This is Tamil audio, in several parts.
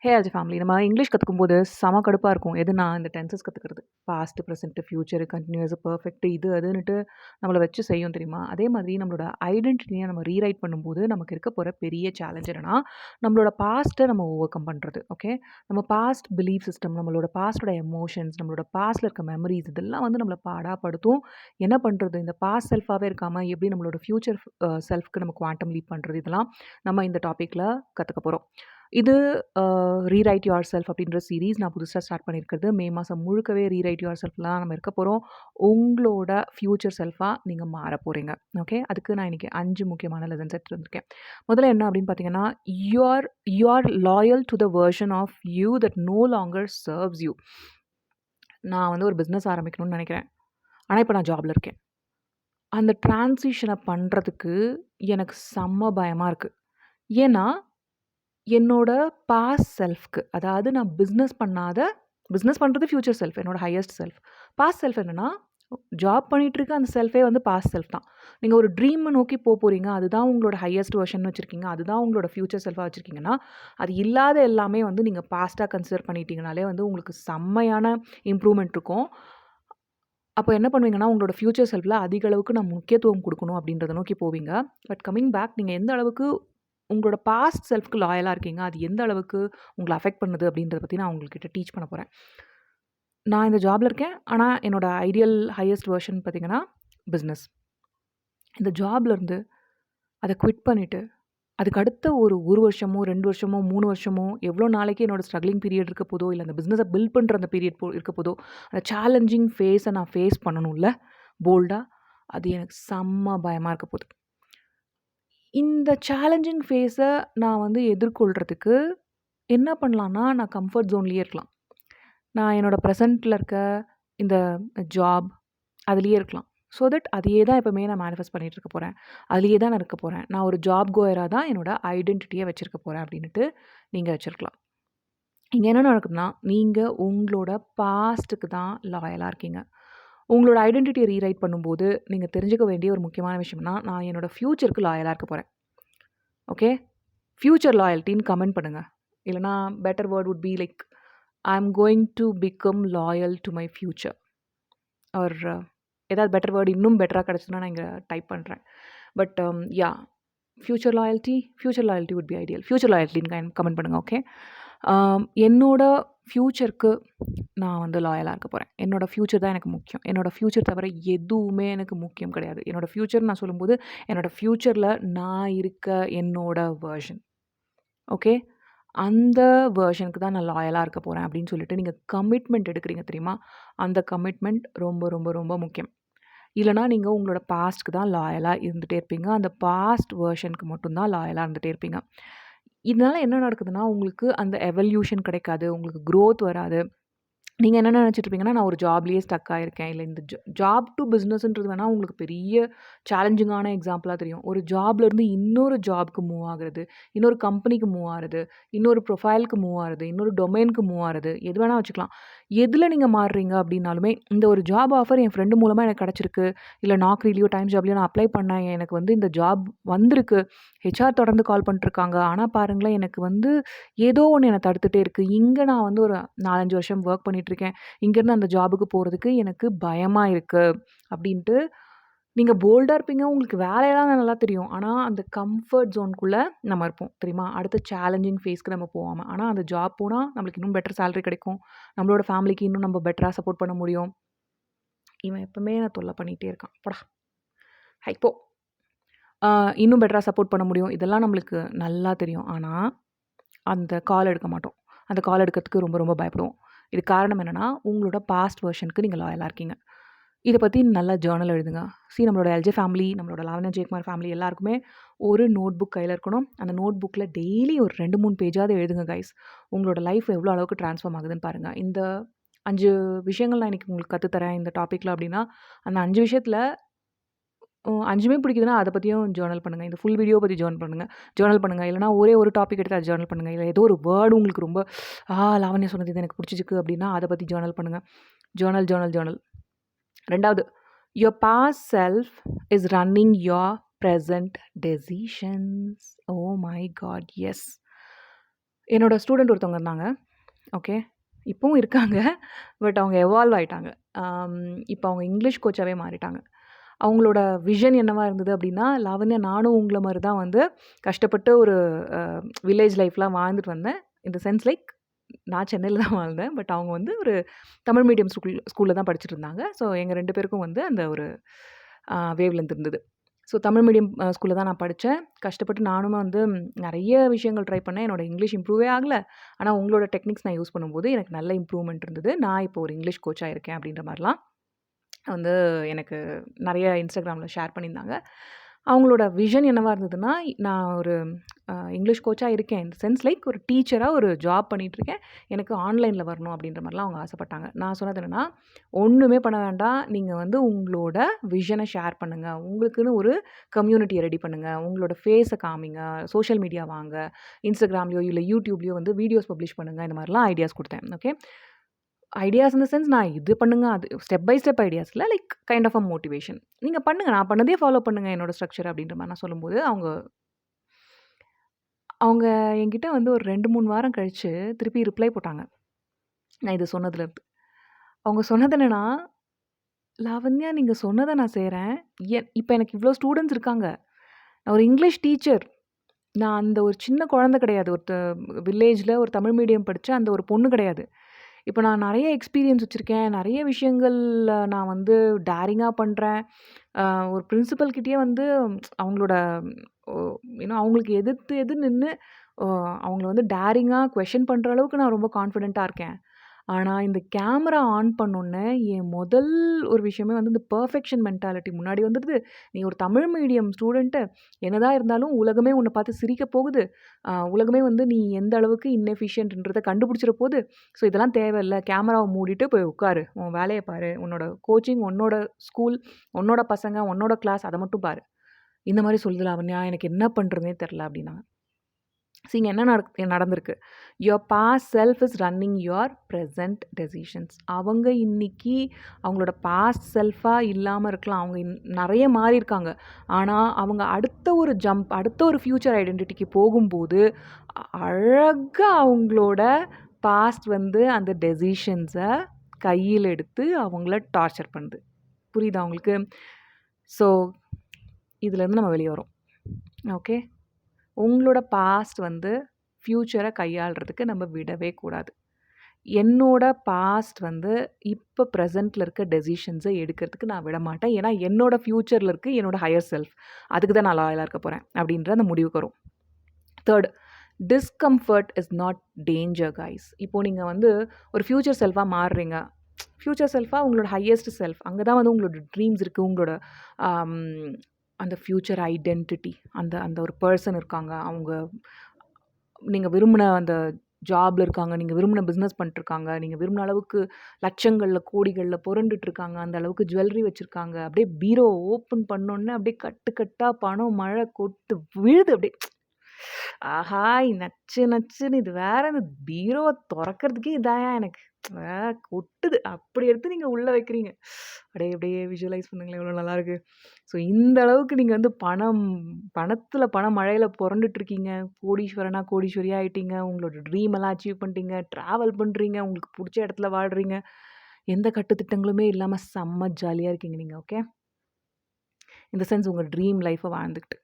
ஹே ஆல்ஜி ஃபேமிலி நம்ம இங்கிலீஷ் கற்றுக்கும்போது செம கடுப்பாக இருக்கும். எதுனா இந்த டென்சஸ் கற்றுக்கிறது. Past, present, future, continuous, perfect இது அதுன்னுட்டு நம்மள வச்சு செய்யும் தெரியுமா? அதே மாதிரி நம்மளோட ஐடென்டிட்டிய நம்ம ரீரைட் பண்ணும்போது நமக்கு இருக்க போற பெரிய சேலஞ்ச் என்னன்னா, நம்மளோட பாஸ்ட்ட நம்ம ஓவர் கம் பண்றது. ஓகே. நம்ம பாஸ்ட் பிலீஃப் சிஸ்டம், நம்மளோட பாஸ்ட்டோட எமோஷன்ஸ், நம்மளோட பாஸ்ட்ல இருக்க மெமரீஸ் இதெல்லாம் வந்து நம்மள பாடாப்படுத்தும். என்ன பண்றது? இந்த பாஸ்ட் செல்ஃபாவே இருக்காம எப்படி நம்மளோட ஃபியூச்சர் செல்ஃப்க்கு நம்ம குவாண்டம் லீப் பண்றது? இதெல்லாம் நம்ம இந்த டாபிக்ல கத்துக்க போறோம். இது ரீரைட் யுவர் செல்ஃப் அப்படின்ற சீரீஸ் நான் புதுசா ஸ்டார்ட் பண்ணியிருக்கிறது. மே மாசம் முழுக்கவே ரீரைட் யுவர் செல்ஃப்லாம் நம்ம இருக்க போறோம். உங்களோட ஃபியூச்சர் செல்ஃபா நீங்க மாற போறீங்க. ஓகே. அதுக்கு நான் இன்னைக்கு 5 முக்கியமான லெசன்ஸ் எடுத்துட்டு வந்திருக்கேன். முதல்ல என்ன அப்படின்னு பார்த்தீங்கன்னா, you are loyal to the version of you that no longer serves you. நான் வந்து ஒரு பிசினஸ் ஆரம்பிக்கணும்னு நினைக்கிறேன். ஆனா இப்ப நான் ஜாப்ல இருக்கேன். அந்த ட்ரான்சிஷன பண்றதுக்கு எனக்கு செம்ம பயமா இருக்கு. ஏன்னா என்னோட பாஸ்ட் செல்ஃப்க்கு, அதாவது நான் பிஸ்னஸ் பண்ணுறது ஃப்யூச்சர் செல்ஃப், என்னோட ஹையஸ்ட் செல்ஃப். பாஸ்ட் செல்ஃப் என்னன்னா, ஜாப் பண்ணிட்டு இருக்க அந்த செல்ஃபே வந்து பாஸ்ட் செல்ஃப் தான். நீங்க ஒரு ட்ரீம்ம நோக்கி போறீங்க. அதுதான் உங்களோட ஹையஸ்ட் வெர்ஷன் வச்சிருக்கீங்க. அதுதான் உங்களோட ஃப்யூச்சர் செல்ஃபா வச்சிருக்கீங்கன்னா, அது இல்லாத எல்லாமே வந்து நீங்க பாஸ்ட்டா கன்சிடர் பண்ணிட்டீங்கனாலே வந்து உங்களுக்கு செம்மையான இம்ப்ரூவ்மெண்ட் இருக்கும். அப்போ என்ன பண்ணுவீங்கன்னா, உங்களோட ஃப்யூச்சர் செல்ஃப்ல அதிக அளவுக்கு நான் முக்கியத்துவம் குடுக்கணும் அப்படின்றத நோக்கி போவீங்க. பட் கமிங் பேக், நீங்க எந்த அளவுக்கு உங்களோட பாஸ்ட் செல்ஃப்க்கு லாயலா இருக்கீங்க, அது எந்த அளவுக்கு உங்கள அஃபெக்ட் பண்ணுது அப்படின்றத பத்தி நான் உங்ககிட்ட டீச் பண்ண போறேன். நான் இந்த ஜாப்ல இருக்கேன். ஆனா என்னோட ஐடியல் ஹையஸ்ட் வெர்ஷன் பார்த்தீங்கன்னா, பிசினஸ். இந்த ஜாப்ல இருந்து அத குவிட் பண்ணிட்டு, அதுக்கு அடுத்த ஒரு 1 வருஷமோ, 2 வருஷமோ, 3 வருஷமோ எவ்வளோ நாளைக்கு என்னோட ஸ்ட்ரக்லிங் பீரியட் இருக்க போதோ, இல்ல அந்த பிசினஸ பில்ட் பண்ற அந்த பீரியட் இருக்க போதோ, அந்த சேலஞ்சிங் ஃபேஸ நான் ஃபேஸ் பண்ணணும்ல போல்டா, அது எனக்கு செம்ம பயமா இருக்க போது. இந்த சேலஞ்சிங் ஃபேஸ நான் வந்து எதிர்கொள்றதுக்கு என்ன பண்ணலான்னா, நான் கம்ஃபர்ட் ஜோன்லயே இருக்கலாம். நான் என்னோட ப்ரெசென்ட்ல இருக்க இந்த ஜாப் அதிலேயே இருக்கலாம். ஸோ தட் அதையே தான் எப்பவுமே நான் மேனிஃபெஸ்ட் பண்ணிட்டு இருக்க போறேன். அதிலேயே தான் நான் இருக்க போறேன். நான் ஒரு ஜாப் கோயரா தான் என்னோட ஐடென்டிட்டிய வச்சிருக்க போறேன் அப்படின்னுட்டு நீங்க வச்சிருக்கலாம். இங்க என்ன நடக்குதுன்னா, நீங்க உங்களோட பாஸ்ட்டுக்கு தான் லாயலா இருக்கீங்க. உங்களோட ஐடென்டிட்டிய ரீரைட் பண்ணும்போது, நீங்க தெரிஞ்சுக்க வேண்டிய ஒரு முக்கியமான விஷயம்னா, நான் என்னோட ஃப்யூச்சருக்கு லாயலா இருக்க போறேன். ஓகே. ஃப்யூச்சர் லாயல்ட்டின்னு கமெண்ட் பண்ணுங்க. இல்லன்னா better word would be like, I am going to become loyal to my future. Or ஏதாவது பெட்டர் வேர்ட் இன்னும் பெட்டரா கிடைச்சதுன்னா நான் இங்க டைப் பண்றேன். But yeah future loyalty would be ideal. Future லாயல்ட்டின்னு கமெண்ட் பண்ணுங்க. ஓகே. என்னோட ஃப்யூச்சருக்கு நான் வந்து லாயலா இருக்க போறேன். என்னோட ஃப்யூச்சர் தான் எனக்கு முக்கியம். என்னோட ஃப்யூச்சர் தவிர எதுவுமே எனக்கு முக்கியம் கிடையாது. என்னோட ஃப்யூச்சர் நான் சொல்லும்போது, என்னோட ஃப்யூச்சர்ல நான் இருக்க என்னோட வெர்ஷன். ஓகே. அந்த வெர்ஷனுக்கு தான் நான் லாயலா இருக்க போறேன் அப்படின்னு சொல்லிட்டு நீங்க கமிட்மெண்ட் எடுக்கிறீங்க தெரியுமா? அந்த கமிட்மெண்ட் ரொம்ப ரொம்ப ரொம்ப முக்கியம். இல்லன்னா நீங்க உங்களோட பாஸ்ட்க்கு தான் லாயலா இருந்துட்டே இருப்பீங்க. அந்த பாஸ்ட் வெர்ஷனுக்கு மட்டும் தான் லாயலா இருந்துட்டே இருப்பீங்க. இதனால என்ன நடக்குதுன்னா, உங்களுக்கு அந்த எவல்யூஷன் கிடைக்காது. உங்களுக்கு குரோத் வராது. நீங்க என்ன நினைச்சிட்டு இருப்பீங்கன்னா, நான் ஒரு ஜாப்லயே ஸ்டக் ஆயிருக்கேன். இல்ல இந்த ஜாப் டூ பிசினஸ்ன்றது வேணா உங்களுக்கு பெரிய சேலஞ்சிங்கான எக்ஸாம்பிளா தெரியும். ஒரு ஜாப்ல இருந்து இன்னொரு ஜாப்க்கு மூவ் ஆகுறது, இன்னொரு கம்பெனிக்கு மூவ் ஆகுறது, இன்னொரு ப்ரொஃபைலுக்கு மூவ் ஆகுறது, இன்னொரு டொமைனுக்கு மூவ் ஆகுறது, எது வேணா வச்சுக்கலாம். எதுல நீங்க மாறுறீங்க அப்படின்னாலுமே, இந்த ஒரு ஜாப் ஆஃபர் என் ஃப்ரெண்டு மூலமா எனக்கு கிடைச்சிருக்கு. இல்ல நாக்ரிலயோ, டைம்ஸ் ஜாப்லயோ நான் அப்ளை பண்ணேன். எனக்கு வந்து இந்த ஜாப் வந்திருக்கு. ஹெச்ஆர் தொடர்ந்து கால் பண்ணிட்டுருக்காங்க. ஆனா பாருங்களேன், எனக்கு வந்து ஏதோ ஒண்ணு என்ன தடுத்துட்டே இருக்கு. இங்க நான் வந்து ஒரு 4, 5 வருஷம் வொர்க் பண்ணிட்டுருக்கேன். இங்கேருந்து அந்த ஜாபுக்கு போறதுக்கு எனக்கு பயமா இருக்கு அப்படின்ட்டு நீங்க போல்டா இருப்பீங்க. உங்களுக்கு வேலையெல்லாம் நல்லா தெரியும். ஆனா அந்த கம்ஃபர்ட் ஜோன்க்குள்ள நம்ம இருப்போம். தெரியுமா? அடுத்த சேலஞ்சிங் ஃபேஸ்க்கு நம்ம போவாம. ஆனா அந்த ஜாப் போனா நம்மளுக்கு இன்னும் பெட்டர் சேலரி கிடைக்கும். நம்மளோட ஃபேமிலிக்கு இன்னும் நம்ம பெட்டரா சப்போர்ட் பண்ண முடியும். இவன் எப்பவுமே என்ன தொல்ல பண்ணிட்டே இருக்கான். போடா! போ! இன்னும் பெட்டரா சப்போர்ட் பண்ண முடியும். இதெல்லாம் நம்மளுக்கு நல்லா தெரியும். ஆனா அந்த கால் எடுக்க மாட்டோம். அந்த கால் எடுக்கிறதுக்கு ரொம்ப ரொம்ப பயப்படுவோம். இதுக்கு காரணம் என்னன்னா, உங்களோட பாஸ்ட் வெர்ஷனுக்கு நீங்க லாயலா இருக்கீங்க. இத பத்தி நல்லா ஜர்னல் எழுதுங்க. நம்மளோட எல்ஜே ஃபேமிலி, நம்மளோட லாவண்யா ஜெயக்குமார் ஃபேமிலி எல்லாருக்குமே ஒரு நோட் புக் கையில இருக்கணும். அந்த நோட் புக்ல டெய்லி ஒரு 2, 3 பேஜாவது எழுதுங்க கைஸ். உங்களோட லைஃப் எவ்வளோ அளவுக்கு ட்ரான்ஸ்ஃபார்ம் ஆகுதுன்னு பாருங்க. இந்த 5 விஷயங்கள் நான் இன்னைக்கு உங்களுக்கு கத்து தரேன் இந்த டாபிக்ல அப்படின்னா, அந்த 5 விஷயத்துல 5மே பிடிக்குதுன்னா, அத பத்தியும் ஜர்னல் பண்ணுங்க. இந்த ஃபுல் வீடியோ பத்தி ஜர்னல் பண்ணுங்க. இல்லன்னா ஒரே ஒரு டாபிக் எடுத்து அத ஜர்னல் பண்ணுங்க. இல்ல ஏதோ ஒரு வேர்ட் உங்களுக்கு ரொம்ப, லாவண்யா சொன்னது இது எனக்கு பிடிச்சிருக்கு அப்படின்னா, அத பத்தி ஜர்னல் பண்ணுங்க. ஜர்னல். 2வது, your past self is running your present decisions. Oh my god! Yes. என்னோட ஸ்டூடெண்ட் ஒருத்தவங்க இருந்தாங்க. ஓகே. இப்பவும் இருக்காங்க. பட் அவங்க எவால்வ் ஆயிட்டாங்க. ஆம், இப்ப அவங்க இங்கிலீஷ் கோச்சாவே மாறிட்டாங்க. அவங்களோட விஷன் என்னவா இருந்தது அப்டின்னா, லாவண்யா நானும் உங்கள மாரி தான் வந்து கஷ்டப்பட்டு ஒரு அ வில்லேஜ் லைஃப்லாம் வாழ்ந்துட்டு வந்தேன். இன் த சென்ஸ் லைக் நான் சென்னையில தான் வாழ்ந்தேன். பட் அவங்க வந்து ஒரு தமிழ் மீடியம் ஸ்கூல்ல தான் படிச்சுட்டு இருந்தாங்க. ஸோ எங்க 2 பேருக்கும் வந்து அந்த ஒரு வேவ் லென்த் இருந்தது. ஸோ தமிழ் மீடியம் ஸ்கூல்ல தான் நான் படிச்சேன். கஷ்டப்பட்டு நானுமே வந்து நெறைய விஷயங்கள் ட்ரை பண்ணேன். என்னோட இங்கிலீஷ் இம்ப்ரூவே ஆகல. ஆனா உங்களோட டெக்னிக்ஸ் நான் யூஸ் பண்ணும்போது எனக்கு நல்ல இம்ப்ரூவ்மெண்ட் இருந்தது. நான் இப்போ ஒரு இங்கிலீஷ் கோச்சா இருக்கேன் அப்படின்ற மாரிலாம் வந்து எனக்கு நெறைய Instagramல ஷேர் பண்ணியிருந்தாங்க. அவங்களோட விஷன் என்னவா இருந்ததுன்னா, நான் ஒரு இங்கிலீஷ் கோச்சா இருக்கேன். இன் த சென்ஸ் லைக் ஒரு டீச்சரா ஒரு ஜாப் பண்ணிட்டுருக்கேன். எனக்கு ஆன்லைன்ல வரணும் அப்படின்ற மாரிலாம் அவங்க ஆசைப்பட்டாங்க. நான் சொன்னது என்னன்னா, ஒண்ணுமே பண்ண வேண்டாம். நீங்க வந்து உங்களோட விஷன ஷேர் பண்ணுங்க. உங்களுக்குன்னு ஒரு கம்யூனிட்டிய ரெடி பண்ணுங்க. உங்களோட ஃபேஸ காமிங்க. சோஷியல் மீடியா வாங்க. Instagramலயோ இல்ல YouTubeலயோ வந்து வீடியோஸ் பப்ளிஷ் பண்ணுங்க. இந்த மாரிலாம் ஐடியாஸ் குடுத்தேன். Okay. Ideas in the sense நான் இது பண்ணுங்க, அது ஸ்டெப் பை ஸ்டெப் ஐடியாஸ் இல்ல. Like kind of motivation. நீங்க பண்ணுங்க. நான் பண்ணதே ஃபாலோ பண்ணுங்க என்னோட ஸ்ட்ரக்சர் அப்படின்ற மாரி நான் சொல்லும்போது, அவங்க அவங்க என்கிட்ட வந்து ஒரு 2, 3 வாரம் கழிச்சு திருப்பி ரிப்ளை போட்டாங்க. நான் இது சொன்னதுலருந்து. அவங்க சொன்னது என்னன்னா, "லாவண்யா நீங்க சொன்னத நான் செய்றேன். இப்ப எனக்கு இவ்ளோ ஸ்டூடண்ட்ஸ் இருக்காங்க. நான் ஒரு இங்கிலீஷ் டீச்சர். நான் அந்த ஒரு சின்ன குழந்தை கிடையாது. வில்லேஜ்ல ஒரு தமிழ் மீடியம் படிச்ச அந்த ஒரு பொண்ணு கிடையாது. இப்ப நான் நெறைய எக்ஸ்பீரியன்ஸ் வச்சிருக்கேன். நெறைய விஷயங்கள்ல நான் வந்து டேரிங்கா பண்றேன். அ ஒரு பிரின்சிபல் கிட்டயே வந்து அவங்களோட ஒ அவங்களுக்கு எதிர்த்து நின்னு அ அவங்கள வந்து டேரிங்கா குவெஷன் பண்ற அளவுக்கு நான் ரொம்ப கான்ஃபிடென்ட்டா இருக்கேன். ஆனா, இந்த கேமரா ஆன் பண்ணோனே, என் முதல் ஒரு விஷயமே வந்து இந்த பெர்ஃபெக்ஷன் மென்டாலிட்டி முன்னாடி வந்துடுது. நீ ஒரு தமிழ் மீடியம் ஸ்டூடெண்ட்டு, என்னதான் இருந்தாலும் உலகமே உன்ன பார்த்து சிரிக்க போகுது. உலகமே வந்து நீ எந்த அளவுக்கு இன்எஃபிஷியன்ட்ன்றத கண்டுபிடிச்சிற போது. ஸோ இதெல்லாம் தேவையில்ல. கேமராவ மூடிட்டு போய் உட்காரு. உன் வேலைய பாரு. உன்னோட கோச்சிங், உன்னோட ஸ்கூல், உன்னோட பசங்க, உன்னோட கிளாஸ் அத மட்டும் பாரு. இந்த மாரி சொல்லுது லாவண்யா. எனக்கு என்ன பண்றதுன்னே தெரியல அப்டின்னாங்க. இங்க என்ன நடந்திருக்கு? Your past self is running your present decisions. அவங்க இன்னைக்கு அவங்களோட பாஸ்ட் செல்ஃபா இல்லாம இருக்கலாம். அவங்க நெறைய மாறியிருக்காங்க. ஆனா, அவங்க அடுத்த ஒரு ஜம்ப், அடுத்த ஒரு ஃப்யூச்சர் ஐடென்டிட்டிக்கு போகும்போது, அழகா அவங்களோட பாஸ்ட் வந்து அந்த டெசிஷன்ஸ கையில எடுத்து அவங்கள டார்ச்சர் பண்ணுது. புரியுதா உங்களுக்கு? ஸோ, இதுலேருந்து நம்ம வெளிய வரோம். ஓகே. உங்களோட பாஸ்ட் வந்து ஃப்யூச்சர கையாள்றதுக்கு நம்ம விடவே கூடாது. என்னோட பாஸ்ட் வந்து இப்ப பிரசன்ட்ல இருக்க டெசிஷன்ஸ எடுக்கிறதுக்கு நான் விடமாட்டேன். ஏன்னா, என்னோட ஃப்யூச்சர்ல இருக்கு என்னோட ஹையர் செல்ஃப். அதுக்கு தான் நான் லாயலா இருக்க போறேன். அப்படின்ற அந்த முடிவுக்கு வரும். 3 discomfort is not danger guys. இப்போ நீங்க வந்து ஒரு ஃப்யூச்சர் செல்ஃபா மாறுறீங்க. ஃப்யூச்சர் செல்ஃபா உங்களோட ஹையஸ்ட் செல்ஃப். அங்க தான் வந்து உங்களோட ட்ரீம்ஸ் இருக்கு. உங்களோட ஆம், அந்த ஃப்யூச்சர் ஐடென்டிட்டி அந்த அந்த ஒரு பெர்சன் இருக்காங்க. அவங்க நீங்க விரும்பின அந்த ஜாப்ல இருக்காங்க. நீங்க விரும்பின பிசினஸ் பண்ணிட்டுருக்காங்க. நீங்க விரும்பின அளவுக்கு லட்சங்கள்ல, கோடிகள்ல புரண்டுட்டு இருக்காங்க. அந்த அளவுக்கு ஜுவல்லரி வச்சிருக்காங்க. அப்படியே பீரோ ஓப்பன் பண்ணோனே அப்படியே கட்டு கட்டா பணம் மழை கொட்டு விழுது அப்படியே. ஆஹா! நச்சு நச்சுன்னு இது வேற இந்த பீரோவ தொறக்கிறதுக்கே இதாயா எனக்கு. கொட்டுது. அப்படி எடுத்து நீங்க உள்ள வைக்கிறீங்க. அப்படியே அப்படியே விஷுவலைஸ் பண்ணுங்களேன் எவ்வளோ நல்லாயிருக்கு. ஸோ இந்த அளவுக்கு நீங்க வந்து பணத்தில பண மழையில புரண்டுட்டு இருக்கீங்க. கோடீஸ்வரனா, கோடீஸ்வரியா ஆயிட்டீங்க. உங்களோட ட்ரீம் எல்லாம் அச்சீவ் பண்ணிட்டீங்க. ட்ராவல் பண்றீங்க. உங்களுக்கு புடிச்ச இடத்துல வாழ்றீங்க. எந்த கட்டுத்திட்டங்களுமே இல்லாம செம்ம ஜாலியா இருக்கீங்க நீங்க. ஓகே. இன் த சென்ஸ் உங்க ட்ரீம் லைஃப்ப வாழ்ந்துகிட்டு.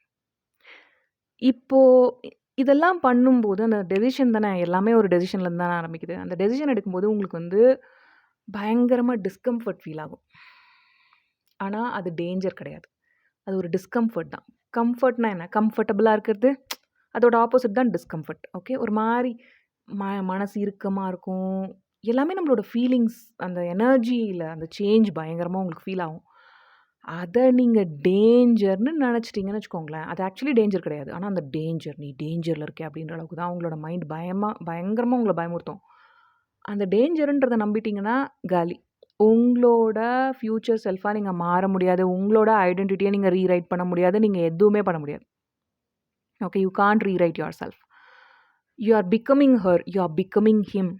இப்போ இதெல்லாம் பண்ணும்போது அந்த டெசிஷன் தானே எல்லாமே ஒரு டெசிஷன்லேருந்து தானே ஆரம்பிக்குது. அந்த டெசிஷன் எடுக்கும்போது உங்களுக்கு வந்து பயங்கரமா டிஸ்கம்ஃபர்ட் ஃபீல் ஆகும். ஆனா, அது டேஞ்சர் கிடையாது. அது ஒரு டிஸ்கம்ஃபர்ட் தான். கம்ஃபர்ட்னா என்ன? கம்ஃபர்டபுளா இருக்கிறது. அதோட ஆப்போசிட் தான் டிஸ்கம்ஃபர்ட். ஓகே. ஒரு மாரி மனசு இறுக்கமா இருக்கும். எல்லாமே நம்மளோட ஃபீலிங்ஸ் அந்த எனர்ஜியில அந்த சேஞ்ச் பயங்கரமா உங்களுக்கு ஃபீல் ஆகும். அத நீங்க டேஞ்சர்ன்னு நெனச்சுட்டீங்கன்னு வச்சுக்கோங்களேன். அது ஆக்சுவலி டேஞ்சர் கிடையாது. ஆனா அந்த டேஞ்சர் நீ டேஞ்சர்ல இருக்க அப்படின்ற அளவுக்கு தான் உங்களோட மைண்ட் பயங்கரமா உங்கள பயமுறுத்தும். அந்த டேஞ்சர்ன்றத நம்பிட்டீங்கன்னா காலி. உங்களோட ஃப்யூச்சர் செல்ஃபா நீங்க மாற முடியாது. உங்களோட ஐடென்டிட்டிய நீங்க ரீரைட் பண்ண முடியாது. நீங்க எதுவுமே பண்ண முடியாது. Okay. You can't rewrite yourself. You are becoming her. You are becoming him.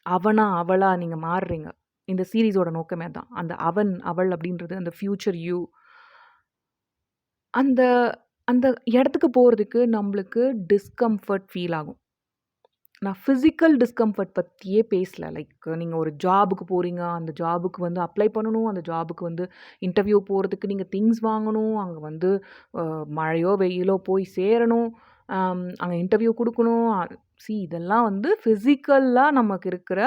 அவனா, அவளா நீங்க மாறுறீங்க. இந்த சீரிஸோட நோக்கமே அதான். அந்த அவன், அவள் அப்படின்றது அந்த ஃப்யூச்சர் யூ. அந்த அந்த இடத்துக்கு போறதுக்கு நம்பளுக்கு டிஸ்கம்ஃபர்ட் ஃபீல் ஆகும். நான் ஃபிசிக்கல் டிஸ்கம்ஃபர்ட் பத்தியே பேசல. லைக் நீங்க ஒரு ஜாபுக்கு போறீங்க. அந்த ஜாபுக்கு வந்து அப்ளை பண்ணணும். அந்த ஜாபுக்கு வந்து இன்டர்வியூ போறதுக்கு நீங்க திங்ஸ் வாங்கணும். அங்க வந்து மழையோ, வெயிலோ போய் சேரணும். அங்க இன்டர்வியூ குடுக்கணும். இதெல்லாம் வந்து ஃபிசிக்கலா நமக்கு இருக்கிற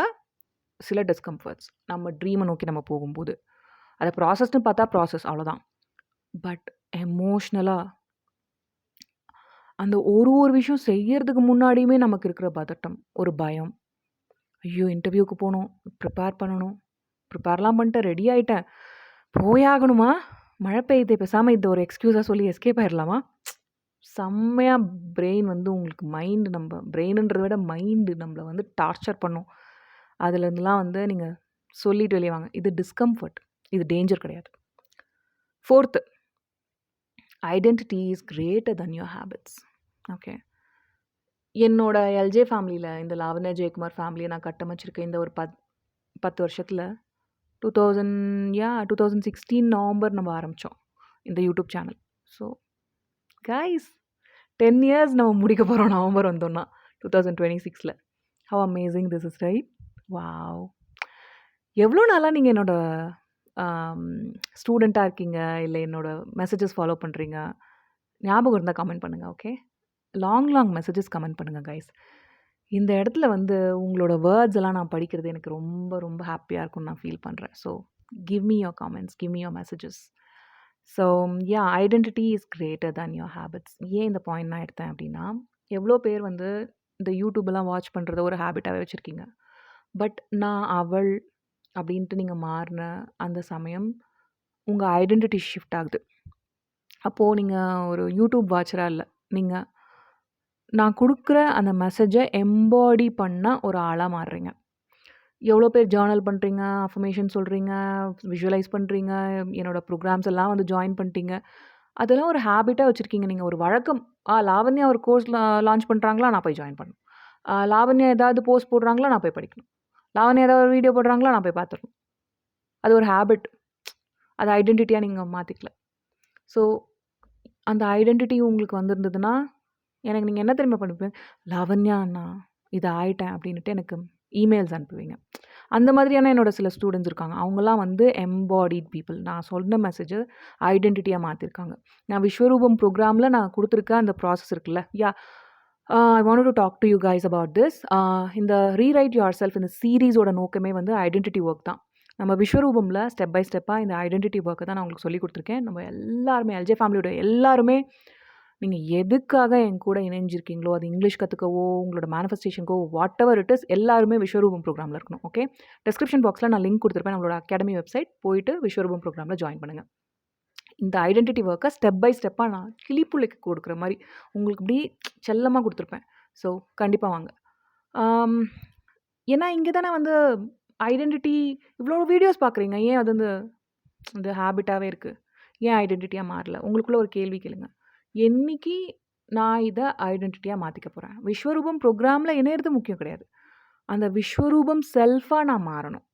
சில டிஸ்கம்ஃபர்ட்ஸ். நம்ம ட்ரீம நோக்கி நம்ம போகும்போது. அத ப்ராசஸ்ன்னு பார்த்தா ப்ராசஸ் அவ்வளோதான். பட் எமோஷ்னலா அந்த ஒரு விஷயம் செய்யறதுக்கு முன்னாடியுமே நமக்கு இருக்கிற பதட்டம், ஒரு பயம். ஐயோ! இன்டர்வியூக்கு போணும், ப்ரிப்பேர் பண்ணணும். ப்ரிப்பேர்லாம் பண்ணிட்டேன், ரெடி ஆயிட்டேன். போயாகணுமா? மழை பெய்யுதே, பேசாம இத ஒரு எக்ஸ்கியூஸா சொல்லி எஸ்கேப் ஆயிரலாமா? செம்மையா பிரெயின் வந்து உங்களுக்கு பிரெயினுன்றத விட மைண்டு நம்மள வந்து டார்ச்சர் பண்ணும். அதுலேருந்துலாம் வந்து நீங்க சொல்லிட்டு வெளிய வாங்க. இது டிஸ்கம்ஃபர்ட். இது டேஞ்சர் கிடையாது. 4த் identity is greater than your habits. Okay. என்னோட எல்ஜே ஃபேமிலியில இந்த லாவண்யா ஜெயக்குமார் ஃபேமிலிய நான் கட்டமைச்சிருக்கேன். இந்த ஒரு 10 வருஷத்துல 2016 நவம்பர் நம்ம ஆரம்பிச்சோம். இந்த YouTube channel. So guys 10 years நம்ம முடிக்க போறோம் நவம்பர் வந்தோம்னா 2026ல. How amazing this is right? Wow! எவ்வளோ நாளா நீங்க என்னோட ஸ்டூடெண்ட்டா இருக்கீங்க, இல்ல என்னோட மெசேஜஸ் ஃபாலோ பண்றீங்க. ஞாபகம் இருந்தா கமெண்ட் பண்ணுங்க. ஓகே. லாங் மெசேஜஸ் கமெண்ட் பண்ணுங்க கைஸ். இந்த இடத்துல வந்து உங்களோட வேர்ட்ஸ் எல்லாம் நான் படிக்கிறது எனக்கு ரொம்ப ஹாப்பியா இருக்கும்னு நான் ஃபீல் பண்றேன். So give me your comments, give me your messages. So identity is greater than your habits. ஏன் இந்த பாயிண்ட் நான் எடுத்தேன் அப்படின்னா, எவ்வளோ பேர் வந்து இந்த யூடியூப்லாம் வாட்ச் பண்ணுறத ஒரு ஹேபிட்டாகவே வச்சுருக்கீங்க. பட் நான் அவள் அப்படின்ட்டு நீங்கள் மாறின அந்த சமயம் உங்கள் ஐடென்டிட்டி ஷிஃப்ட் ஆகுது. அப்போது நீங்கள் ஒரு யூடியூப் வாட்சராக இல்லை, நீங்கள் நான் கொடுக்குற அந்த மெசேஜை எம்பாடி பண்ண ஒரு ஆளாக மாறுறீங்க. எவ்வளோ பேர் ஜேர்னல் பண்ணுறீங்க, அஃபர்மேஷன் சொல்கிறீங்க, விஷுவலைஸ் பண்ணுறீங்க, என்னோட ப்ரோக்ராம்ஸ் எல்லாம் வந்து ஜாயின் பண்ணிட்டீங்க. அதெல்லாம் ஒரு ஹேபிட்டாக வச்சுருக்கீங்க. நீங்கள் ஒரு வழக்கம். லாவண்யா ஒரு கோர்ஸ் லான்ச் பண்ணுறாங்களா, நான் போய் ஜாயின் பண்ணணும். லாவண்யா ஏதாவது போஸ்ட் போடுறாங்களா, நான் போய் படிக்கணும். லாவண்யா ஏதாவது ஒரு வீடியோ போடுறாங்களா, நான் போய் பார்த்துடணும். அது ஒரு ஹேபிட். அது ஐடென்டிட்டியாக நீங்கள் மாற்றிக்கல. ஸோ அந்த ஐடென்டிட்டி உங்களுக்கு வந்திருந்ததுன்னா, எனக்கு நீங்கள் என்ன தெரியுமா பண்ணுவீங்க? லாவண்யா நான் இது ஆயிட்டேன் அப்படின்ட்டு எனக்கு இமெயில்ஸ் அனுப்புவீங்க. அந்த மாதிரியான என்னோட சில ஸ்டூடெண்ட்ஸ் இருக்காங்க. அவங்கலாம் வந்து எம்பாடிட் பீப்புள். நான் சொன்ன மெசேஜை ஐடென்டிட்டியாக மாற்றிருக்காங்க. நான் விஸ்வரூபம் ப்ரோக்ராமில் நான் கொடுத்துருக்க அந்த ப்ராசஸ் இருக்குல்ல, I want to talk to you guys about this. இந்த ரீரைட் யுவர் செல்ஃப் இந்த சீரீஸோட நோக்கமே வந்து ஐடென்டிட்டி ஒர்க் தான். நம்ம விஸ்வரூபமில் ஸ்டெப் பை ஸ்டெப்பாக இந்த ஐடென்டிட்டி ஒர்க்கை தான் நான் உங்களுக்கு சொல்லிக் கொடுத்துருக்கேன். நம்ம எல்லாருமே எல்ஜே ஃபேமிலியோட எல்லாருமே நீங்கள் எதுக்காக என் கூட இணைஞ்சிருக்கீங்களோ, அது இங்கிலீஷ் கற்றுக்கவோ, உங்களோட மேனிஃபெஸ்டேஷனுக்கோ, வாட் எவர் இட் இஸ், எல்லாருமே விஸ்வரூபம் ப்ரோக்ராமில் இருக்கணும். ஓகே. டிஸ்கிரிப்ஷன் பாக்ஸில் நான் லிங்க் கொடுத்துருப்பேன். நம்மளோட அகாடமி வெப்சைட் போயிட்டு விஸ்வரூபம் ப்ரோக்ராமில் ஜாயின் பண்ணுங்கள். இந்த ஐடென்டிட்டி ஒர்க்கை ஸ்டெப் பை ஸ்டெப்பாக நான் கிளிப்புள்ளைக்கு கொடுக்குற மாதிரி உங்களுக்கு இப்படி செல்லமாக கொடுத்துருப்பேன். ஸோ கண்டிப்பாக வாங்க. ஏன்னா இங்கே தானே வந்து ஐடென்டிட்டி இவ்வளோ வீடியோஸ் பார்க்குறீங்க. ஏன் அது வந்து இந்த ஹேபிட்டாகவே இருக்குது? ஏன் ஐடென்டிட்டியாக மாறல? உங்களுக்குள்ள ஒரு கேள்வி கேளுங்க. என்னைக்கு நான் இதை ஐடென்டிட்டியாக மாற்றிக்க போகிறேன்? விஸ்வரூபம் ப்ரோக்ராமில் இணையிறது முக்கியம் கிடையாது. அந்த விஸ்வரூபம் செல்ஃபாக நான் மாறணும்.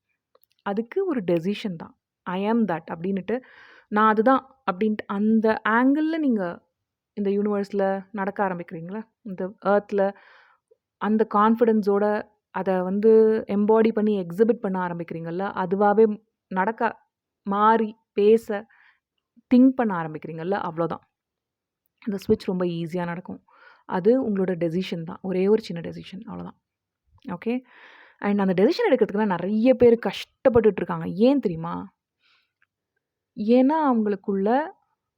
அதுக்கு ஒரு டெசிஷன் தான். ஐ ஆம் தட் அப்படின்ட்டு நான் அதுதான் அப்படின்ட்டு அந்த ஆங்கிளில் நீங்கள் இந்த யூனிவர்ஸில் நடக்க ஆரம்பிக்கிறீங்களா, இந்த ஏர்த்தில் அந்த கான்ஃபிடென்ஸோட அதை வந்து எம்பாடி பண்ணி எக்ஸிபிட் பண்ண ஆரம்பிக்கிறீங்கள்ல, அதுவாகவே நடக்க மாறி பேச திங்க் பண்ண ஆரம்பிக்கிறீங்கள்ல, அவ்வளோதான். அந்த ஸ்விட்ச் ரொம்ப ஈஸியாக நடக்கும். அது உங்களோட டெசிஷன் தான். ஒரே ஒரு சின்ன டெசிஷன், அவ்வளோதான். ஓகே. அண்ட் அந்த டெசிஷன் எடுக்கிறதுக்குலாம் நிறைய பேர் கஷ்டப்பட்டுட்ருக்காங்க. ஏன் தெரியுமா? ஏன்னா அவங்களுக்குள்ள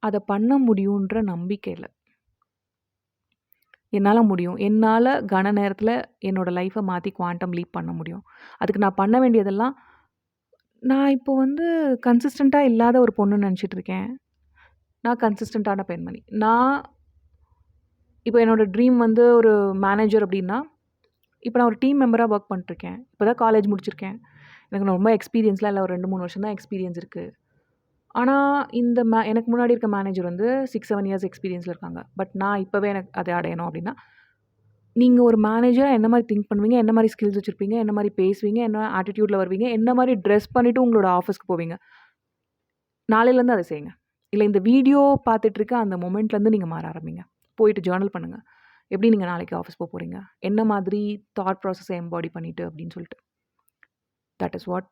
அதை பண்ண முடியுன்ற நம்பிக்கை இல்லை. என்னால் முடியும், என்னால் கன நேரத்தில் என்னோடய லைஃப்பை மாற்றி குவாண்டம் லீப் பண்ண முடியும். அதுக்கு நான் பண்ண வேண்டியதெல்லாம், நான் இப்போ வந்து கன்சிஸ்டண்ட்டாக இல்லாத ஒரு பொண்ணுன்னு நினச்சிட்டு இருக்கேன். நான் கன்சிஸ்டண்ட்டான பெண்மணி. நான் இப்போ என்னோடய ட்ரீம் வந்து ஒரு மேனேஜர் அப்படின்னா, இப்போ நான் ஒரு டீம் மெம்பராக ஒர்க் பண்ணிட்டுருக்கேன். இப்போ தான் காலேஜ் முடிச்சிருக்கேன். எனக்கு ரொம்ப எக்ஸ்பீரியன்ஸ்லாம் இல்லை. ஒரு 2-3 வருஷம் தான் எக்ஸ்பீரியன்ஸ் இருக்குது. ஆனால் இந்த எனக்கு முன்னாடி இருக்க மேனேஜர் வந்து 6-7 இயர்ஸ் எக்ஸ்பீரியன்ஸில் இருக்காங்க. பட் நான் இப்போவே எனக்கு அதை அடையணும் அப்படின்னா, நீங்கள் ஒரு மேனேஜராக என்ன மாதிரி திங்க் பண்ணுவீங்க, என்ன மாதிரி ஸ்கில்ஸ் வச்சுருப்பீங்க, என்ன மாதிரி பேசுவீங்க, என்ன ஆட்டிடியூடில் வருவீங்க, என்ன மாதிரி ட்ரெஸ் பண்ணிவிட்டு உங்களோட ஆஃபீஸ்க்கு போவீங்க. நாளையிலேருந்து அதை செய்யுங்க. இல்லை இந்த வீடியோ பார்த்துட்ருக்க அந்த மொமெண்ட்லேருந்து நீங்கள் மாற ஆரம்பிங்க. போயிட்டு ஜேர்னல் பண்ணுங்கள். எப்படி நீங்க நாளைக்கு ஆஃபீஸ் போறீங்க? என்ன மாதிரி தாட் ப்ராசஸ எம்பாடி பண்ணிட்டு அப்படின்னு சொல்லிட்டு. That is what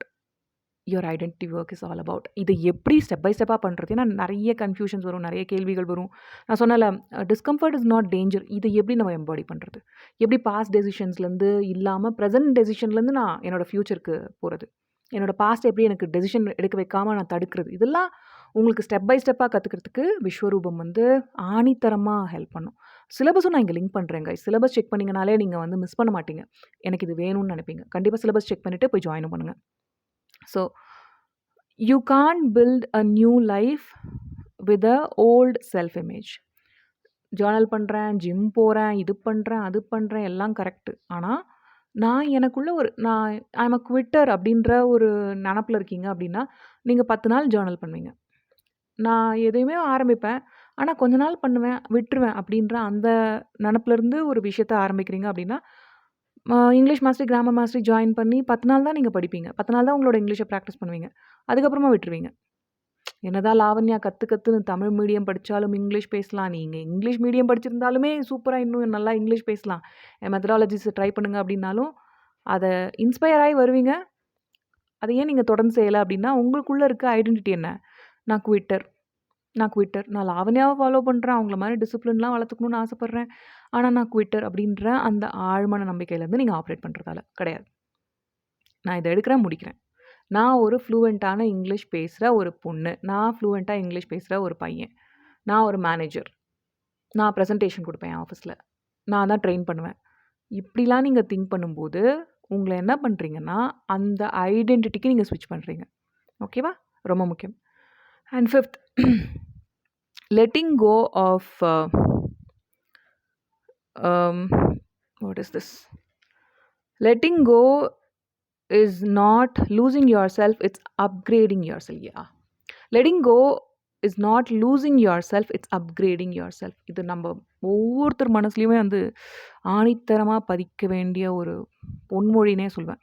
your identity work is all about. இது எப்படி ஸ்டெப் பை ஸ்டெப்பா பண்றது? ஏன்னா நெறைய கன்ஃப்யூஷன்ஸ் வரும், நெறைய கேள்விகள் வரும். நான் சொன்னேன்ல, டிஸ்கம்ஃபர்ட் இஸ் நாட் டேஞ்சர். இத எப்படி நம்ம எம்பாடி பண்றது? எப்படி பாஸ்ட் டெசிஷன்ஸ்லேருந்து இல்லாம ப்ரெசென்ட் டெசிஷன்லேருந்து நான் என்னோட ஃப்யூச்சருக்கு போறது? என்னோட பாஸ்ட் எப்படி எனக்கு டெசிஷன் எடுக்க வைக்காம நான் தடுக்கிறது? இதெல்லாம் உங்களுக்கு ஸ்டெப் பை ஸ்டெப்பா கத்துக்கிறதுக்கு விஸ்வரூபம் வந்து ஆணித்தரமா ஹெல்ப் பண்ணும். சிலபஸும் நான் இங்க லிங்க் பண்றேன் கைஸ். சிலபஸ் செக் பண்ணீங்கனாலே நீங்க வந்து மிஸ் பண்ண மாட்டீங்க. எனக்கு இது வேணும்னு நெனைப்பீங்க. கண்டிப்பா சிலபஸ் செக் பண்ணிட்டு போய் ஜாயினும் பண்ணுங்க. So you can't build a new life with a old self image. Journal பண்ணுறேன், ஜிம் போகிறேன், இது பண்ணுறேன், அது பண்ணுறேன், எல்லாம் கரெக்டு. ஆனால் நான் எனக்குள்ள நான் ஐ எம் அ குவிட்டர் அப்படின்ற ஒரு நினப்பில் இருக்கீங்க அப்படின்னா, நீங்கள் 10 நாள் ஜர்னல் பண்ணுவீங்க. நான் எதையுமே ஆரம்பிப்பேன், ஆனால் கொஞ்ச நாள் பண்ணுவேன், விட்டுருவேன் அப்படின்ற அந்த நினப்புலேருந்து ஒரு விஷயத்த ஆரம்பிக்கிறீங்க அப்படின்னா, English mastery, grammar mastery join பண்ணி 10 நாள் தான் நீங்கள் படிப்பீங்க. 10 நாள் தான் உங்களோட இங்கிலீஷை ப்ராக்டிஸ் பண்ணுவீங்க. அதுக்கப்புறமா விட்டுருவீங்க. என்னதான் லாவண்யா கத்துன்னு தமிழ் மீடியம் படிச்சாலும் இங்கிலீஷ் பேசலாம். நீங்க இங்கிலீஷ் மீடியம் படிச்சிருந்தாலுமே சூப்பரா இன்னும் நல்லா இங்கிலீஷ் பேசலாம். என் மெத்தடாலஜிஸ் ட்ரை பண்ணுங்க அப்படின்னாலும், அத இன்ஸ்பயர் ஆயி வருவீங்க. அத ஏன் நீங்க தொடர்ந்து செய்யல அப்படின்னா, உங்களுக்குள்ள இருக்க ஐடென்டிட்டி என்ன? நான் குவிட்டர். நான் லாவண்யாவ ஃபாலோ பண்றேன். அவங்கள மாரி டிசிப்ளின்லாம் வளர்த்துக்கணும்னு ஆசைப்படுறேன். ஆனா நான் குவிட்டர் அப்படின்ற அந்த ஆழ்மன நம்பிக்கையிலேருந்து நீங்க ஆப்பரேட் பண்றதால கிடையாது. நான் இத எடுக்கிறேன், முடிக்கிறேன். நான் ஒரு ஃப்ளூவெண்ட்டான இங்கிலீஷ் பேசுகிற ஒரு பொண்ணு. நான் ஃப்ளூவெண்ட்டாக இங்கிலீஷ் பேசுகிற ஒரு பையன். நான் ஒரு மேனேஜர். நான் ப்ரெசன்டேஷன் கொடுப்பேன் என் ஆஃபீஸில். நான் தான் ட்ரெயின் பண்ணுவேன். இப்படிலாம் நீங்கள் திங்க் பண்ணும்போது, உங்களை என்ன பண்ணுறீங்கன்னா, அந்த ஐடென்டிட்டிக்கு நீங்கள் ஸ்விட்ச் பண்ணுறீங்க. ஓகேவா? ரொம்ப முக்கியம். And 5th letting go of what is this? Letting go is not losing yourself, it's upgrading yourself. Yeah, letting go is not losing yourself, it's upgrading yourself. இது நம்ம ஒவ்வொருத்தர் மனசுலையுமே வந்து ஆணித்தரமாக பதிக்க வேண்டிய ஒரு பொன்மொழினே சொல்வேன்.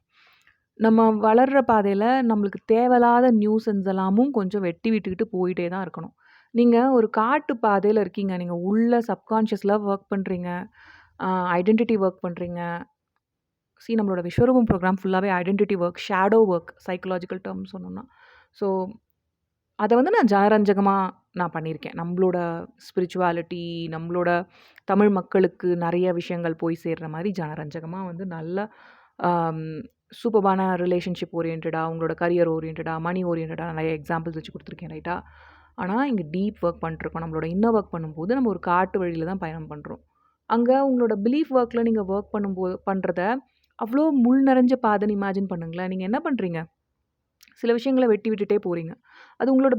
நம்ம வளர்கிற பாதையில் நம்மளுக்கு தேவையில்லாத நியூசன்ஸ் எல்லாமும் கொஞ்சம் வெட்டி விட்டுக்கிட்டு போயிட்டே தான் இருக்கணும். நீங்கள் ஒரு காட்டு பாதையில் இருக்கீங்க, நீங்கள் உள்ள சப்கான்ஷியஸில் ஒர்க் பண்ணுறீங்க, ஐடென்டிட்டி ஒர்க் பண்ணுறீங்க. நம்மளோட விஸ்வரூபம் ப்ரோக்ராம் ஃபுல்லாகவே identity work, shadow work, psychological term சொன்னோம்னா. ஸோ அதை வந்து நான் ஜனரஞ்சகமாக நான் பண்ணியிருக்கேன். நம்மளோட ஸ்பிரிச்சுவாலிட்டி, நம்மளோட தமிழ் மக்களுக்கு நிறைய விஷயங்கள் போய் சேர்ற மாதிரி ஜனரஞ்சகமாக வந்து நல்ல சூப்பர்பான ரிலேஷன்ஷிப் ஓரியன்டாக, அவங்களோட கரியர் ஓரியன்டாக, மணி ஓரியன்டாக நிறைய எக்ஸாம்பிள்ஸ் வச்சு கொடுத்துருக்கேன் ரைட்டா. ஆனால் இங்கே டீப் ஒர்க் பண்ணிட்டுருக்கோம். நம்மளோட இன்னர் ஒர்க் பண்ணும்போது நம்ம ஒரு காட்டு வழியில் தான் பயணம் பண்ணுறோம். அங்கே உங்களோட பிலீஃப் ஒர்க்கில் நீங்கள் ஒர்க் பண்ணுறத அவ்வளோ முள் நிறைஞ்ச பாதைன்னு இமேஜின் பண்ணுங்களேன். நீங்கள் என்ன பண்ணுறீங்க? சில விஷயங்களை வெட்டி விட்டுட்டே போகிறீங்க. அது உங்களோட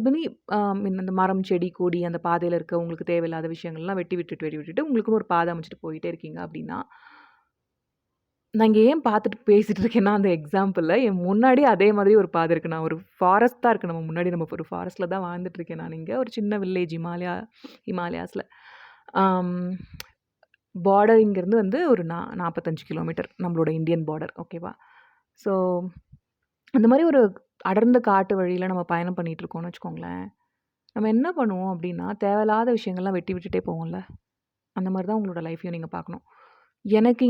அந்த மரம், செடி, கொடி அந்த பாதையில் இருக்க உங்களுக்கு தேவையில்லாத விஷயங்கள்லாம் வெட்டி விட்டுட்டு உங்களுக்குன்னு ஒரு பாதை அமைச்சிட்டு போயிட்டே இருக்கீங்க அப்படின்னா, நான் இங்கே ஏன் பார்த்துட்டு பேசிகிட்டு இருக்கேன்னா, அந்த எக்ஸாம்பிளில் என் முன்னாடி அதே மாதிரி ஒரு பாதை இருக்குது. நான் ஒரு ஃபாரஸ்ட் தான் இருக்குது நம்ம முன்னாடி. நம்ம ஒரு ஃபாரஸ்ட்டில் தான் வாழ்ந்துட்டுருக்கேன் நான். இங்கே ஒரு சின்ன வில்லேஜ் ஹிமாலயாஸில். பார்டர் இங்கேருந்து வந்து ஒரு 45 கிலோமீட்டர் நம்மளோட இந்தியன் பார்டர். ஓகேவா? ஸோ அந்த மாதிரி ஒரு அடர்ந்த காட்டு வழியில் நம்ம பயணம் பண்ணிகிட்ருக்கோம்னு வச்சுக்கோங்களேன். நம்ம என்ன பண்ணுவோம் அப்படின்னா, தேவையில்லாத விஷயங்கள்லாம் வெட்டி விட்டுட்டே போவோம்ல. அந்த மாதிரி தான் உங்களோட லைஃப்பையும் நீங்கள் பார்க்கணும். எனக்கு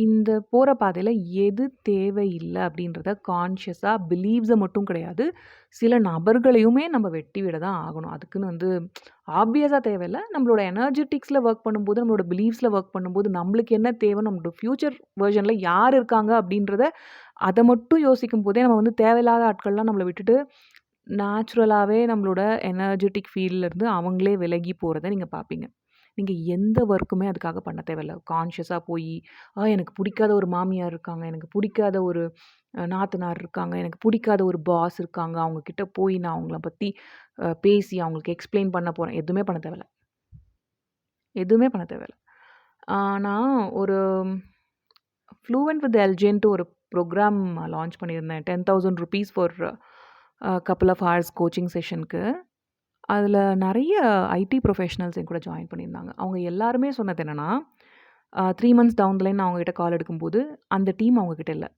இந்த போகிற பாதையில் எது தேவையில்லை அப்படின்றத கான்ஷியஸாக பிலீவ்ஸை மட்டும் கிடையாது, சில நபர்களையுமே நம்ம வெட்டி விட தான் ஆகணும். அதுக்குன்னு வந்து ஆப்வியஸாக தேவையில்லை. நம்மளோட எனர்ஜெட்டிக்ஸில் ஒர்க் பண்ணும்போது, நம்மளோட பிலீவ்ஸில் ஒர்க் பண்ணும்போது, நம்மளுக்கு என்ன தேவை, நம்மளோட ஃப்யூச்சர் வெர்ஷனில் யார் இருக்காங்க அப்படின்றத அதை மட்டும் யோசிக்கும் போதே நம்ம வந்து தேவையில்லாத ஆட்கள்லாம் நம்மளை விட்டுட்டு நேச்சுரலாகவே நம்மளோட எனர்ஜெட்டிக் ஃபீல்ட்லேருந்து அவங்களே விலகி போகிறத நீங்கள் பார்ப்பீங்க. நீங்கள் எந்த ஒர்க்குமே அதுக்காக பண்ண தேவையில்ல. கான்ஷியஸாக போய் எனக்கு பிடிக்காத ஒரு மாமியார் இருக்காங்க, எனக்கு பிடிக்காத ஒரு நாத்தனார் இருக்காங்க, எனக்கு பிடிக்காத ஒரு பாஸ் இருக்காங்க, அவங்கக்கிட்ட போய் நான் அவங்கள பற்றி பேசி அவங்களுக்கு எக்ஸ்பிளைன் பண்ண போகிறேன். எதுவுமே பண்ண தேவையில்ல. எதுவுமே பண்ண தேவையில்ல. நான் ஒரு ஃப்ளூவெண்ட் வித் எல்ஜேன்ட்டு ஒரு ப்ரோக்ராம் லான்ச் பண்ணியிருந்தேன். 10,000 rupees for couple of hours coaching செஷனுக்கு. அதில் நிறைய ஐடி ப்ரொஃபஷனல்ஸ் என் கூட ஜாயின் பண்ணியிருந்தாங்க. அவங்க எல்லாருமே சொன்னது என்னென்னா, 3 months டவுன் த லைன் நான் அவங்ககிட்ட கால் எடுக்கும்போது அந்த டீம் அவங்கக்கிட்ட இல்லை.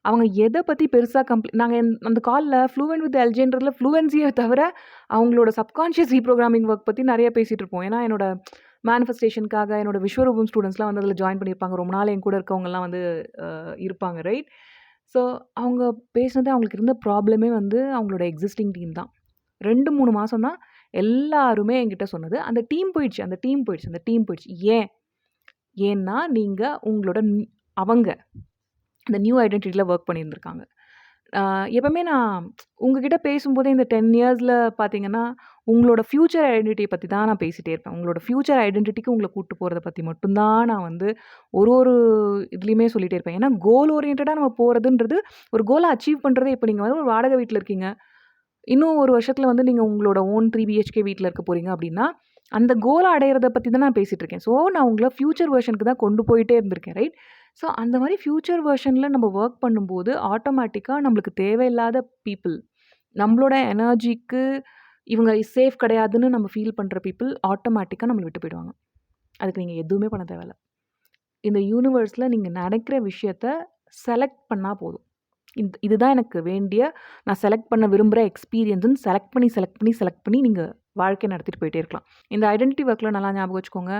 அவங்க எதை பற்றி பெருசாக நாங்கள் அந்த காலில் ஃப்ளூவெண்ட் வித் எல்ஜேன்றதில் ஃப்ளூவென்சியை தவிர அவங்களோட சப்கான்ஷியஸ் ரீப்ரோக்ராமிங் ஒர்க் பற்றி நிறைய பேசிகிட்டு இருப்போம். ஏன்னா என்னோட மேனிஃபெஸ்டேஷனுக்காக என்னோட விஸ்வரூபம் ஸ்டூடண்ட்ஸ்லாம் வந்து அதில ஜாயின் பண்ணியிருப்பாங்க. ரொம்ப நாள் என் கூட இருக்கவங்கலாம் வந்து இருப்பாங்க ரைட்? ஸோ அவங்க பேசினது அவங்களுக்கு இருந்த ப்ராப்ளமே வந்து அவங்களோட எக்ஸிஸ்டிங் டீம் தான். 2, 3 மாசம் தான் எல்லாருமே என்கிட்ட சொன்னது. அந்த டீம் போயிடுச்சு, அந்த டீம் போயிடுச்சு, அந்த டீம் போயிடுச்சு. ஏன்? ஏன்னா, நீங்க உங்களோட அவங்க அந்த நியூ ஐடென்டிட்டில வொர்க் பண்ணியிருந்திருக்காங்க. எப்பவுமே நான் உங்ககிட்ட பேசும்போதே இந்த 10 இயர்ஸ்ல பார்த்தீங்கன்னா, உங்களோட ஃப்யூச்சர் ஐடென்டிட்டிய பத்தி தான் நான் பேசிட்டே இருப்பேன். உங்களோட ஃப்யூச்சர் ஐடென்டிட்டிக்கு உங்கள கூட்டு போறத பத்தி மட்டும் தான் நான் வந்து ஒரு இதுலயுமே சொல்லிட்டே இருப்பேன். ஏன்னா, கோல் ஓரியன்டடா நம்ம போறதுன்றது ஒரு கோல அச்சீவ் பண்றதே இப்ப நீங்க வந்து ஒரு வாடகை வீட்ல இருக்கீங்க. இன்னும் ஒரு வருஷத்துல வந்து நீங்க உங்களோட ஓன் 3 பிஹெச்கே வீட்ல இருக்க போறீங்க அப்டின்னா, அந்த கோல அடையறத பத்தி தான் நான் பேசிட்டு இருக்கேன். ஸோ, நான் உங்கள ஃப்யூச்சர் வெர்ஷனுக்கு தான் கொண்டு போயிட்டே இருந்திருக்கேன். ரைட்? ஸோ, அந்த மாரி ஃப்யூச்சர் வெர்ஷன்ல நம்ம வொர்க் பண்ணும்போது, ஆட்டோமேட்டிக்கா நம்மளுக்கு தேவையில்லாத பீப்பிள், நம்மளோட எனர்ஜிக்கு இவங்க சேஃப் கிடையாதுன்னு நம்ம ஃபீல் பண்ற பீப்பிள் ஆட்டோமேட்டிக்கா நம்மள விட்டு போயிடுவாங்க. அதுக்கு நீங்க எதுவுமே பண்ண தேவையில்ல. இந்த யூனிவர்ஸ்ல நீங்க நெனைக்கிற விஷயத்த செலக்ட் பண்ணா போதும். இதுதான் எனக்கு வேண்டிய நான் செலக்ட் பண்ண விரும்புற எக்ஸ்பீரியன்ஸ்ன்னு செலக்ட் பண்ணி நீங்க வாழ்க்கைய நடத்திட்டு போயிட்டே இருக்கலாம். இந்த ஐடென்டிட்டி ஒர்க்ல நல்லா ஞாபகம் வச்சுக்கோங்க.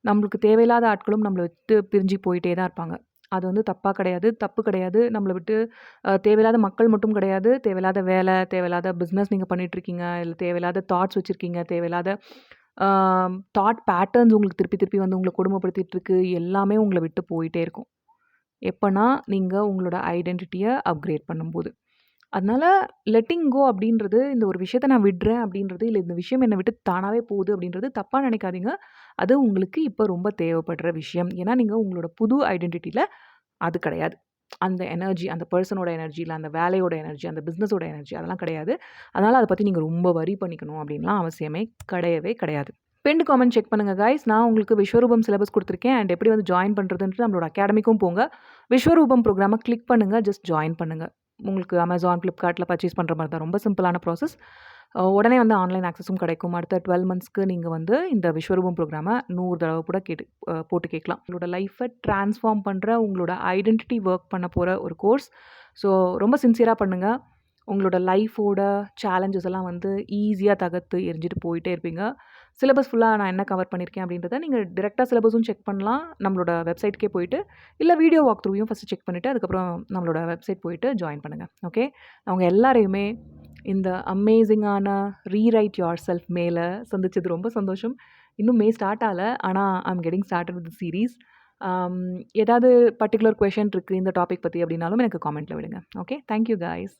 நம்மளுக்கு தேவையில்லாத ஆட்களும் நம்மள விட்டு பிரிஞ்சு போயிட்டே தான் இருப்பாங்க. அது வந்து தப்பு கிடையாது. நம்மள விட்டு தேவையில்லாத மக்கள் மட்டும் கிடையாது. தேவையில்லாத வேலை, தேவையில்லாத பிசினஸ் நீங்க பண்ணிட்டுருக்கீங்க. இல்ல தேவையில்லாத தாட்ஸ் வச்சிருக்கீங்க. தேவையில்லாத ஆ தாட் பேட்டர்ன்ஸ் உங்களுக்கு திருப்பி திருப்பி வந்து உங்கள கொடுமைப்படுத்திட்டு இருக்கு. எல்லாமே உங்கள விட்டு போயிட்டே இருக்கும். எப்பன்னா, நீங்க உங்களோட ஐடென்டிட்டிய அப்கிரேட் பண்ணும்போது. அதனால லெட்டிங் கோ அப்படின்றது, இந்த ஒரு விஷயத்த நான் விடுறேன் அப்படின்றது, இல்ல இந்த விஷயம் என்ன விட்டு தானாவே போகுது அப்படின்றது தப்பா நினைக்காதீங்க. அது உங்களுக்கு இப்ப ரொம்ப தேவைப்படுற விஷயம். ஏன்னா, நீங்க உங்களோட புது ஐடென்டிட்டில அது கிடையாது. அந்த எனர்ஜி, அந்த பெர்சனோட எனர்ஜி, இல்ல அந்த வேலையோட எனர்ஜி, அந்த பிசினஸோட எனர்ஜி அதெல்லாம் கிடையாது. அதனால அத பத்தி நீங்க ரொம்ப வொரி பண்ணிக்கணும் அப்படின்லாம் அவசியமே கிடையவே கிடையாது. பின்டு காமெண்ட் செக் பண்ணுங்க கைஸ். நான் உங்களுக்கு விஸ்வரூபம் சிலபஸ் குடுத்துருக்கேன். அண்ட் எப்படி வந்து ஜாயின் பண்றதுன்ட்டு நம்மளோட அகாடமிக்கும் போங்க. விஸ்வரூபம் ப்ரோகிராம கிளிக் பண்ணுங்க. ஜஸ்ட் ஜாயின் பண்ணுங்க. உங்களுக்கு Amazon, Flipkartல பர்ச்சேஸ் பண்ற மாரி தான். ரொம்ப சிம்பிளான ப்ராசஸ். உடனே வந்து ஆன்லைன் ஆக்சஸும் கிடைக்கும். அடுத்த 12 மந்த்ஸ்க்கு நீங்க வந்து இந்த விஸ்வரூபம் ப்ரோகிராம 100 தடவ கூட போட்டு கேட்கலாம். உங்களோட லைஃப ட்ரான்ஸ்ஃபார்ம் பண்ற, உங்களோட ஐடென்டிட்டி ஒர்க் பண்ண போற ஒரு கோர்ஸ். ஸோ ரொம்ப சின்சியரா பண்ணுங்க. உங்களோட லைஃபோட சேலஞ்சஸ் எல்லாம் வந்து ஈஸியா தகர்த்து எறிஞ்சிட்டு போயிட்டே இருப்பீங்க. சிலபஸ் ஃபுல்லா நான் என்ன கவர் பண்ணியிருக்கேன் அப்படின்றத நீங்க டைரக்ட்டா சிலபஸும் செக் பண்ணலாம். நம்மளோட வெப்சைட்க்கே போயிட்டு, இல்ல வீடியோ வாக் த்ரூயும் ஃபர்ஸ்ட் செக் பண்ணிட்டு, அதுக்கப்புறம் நம்மளோட வெப்சைட் போயிட்டு ஜாயின் பண்ணுங்க. ஓகே. நான் உங்க எல்லாரையுமே இந்த அமேசிங்கான ரீரைட் யுவர்செல்ஃப் மேல சந்திச்சது ரொம்ப சந்தோஷம். இன்னும் மே ஸ்டார்ட் ஆகல. ஆனா I am getting started with the series. ஏதாவது பர்ட்டிகுலர் கொஸ்டின் இருக்கு இந்த டாபிக் பத்தி அப்படின்னாலும் எனக்கு காமெண்ட்ல விடுங்க. ஓகே. Thank you guys.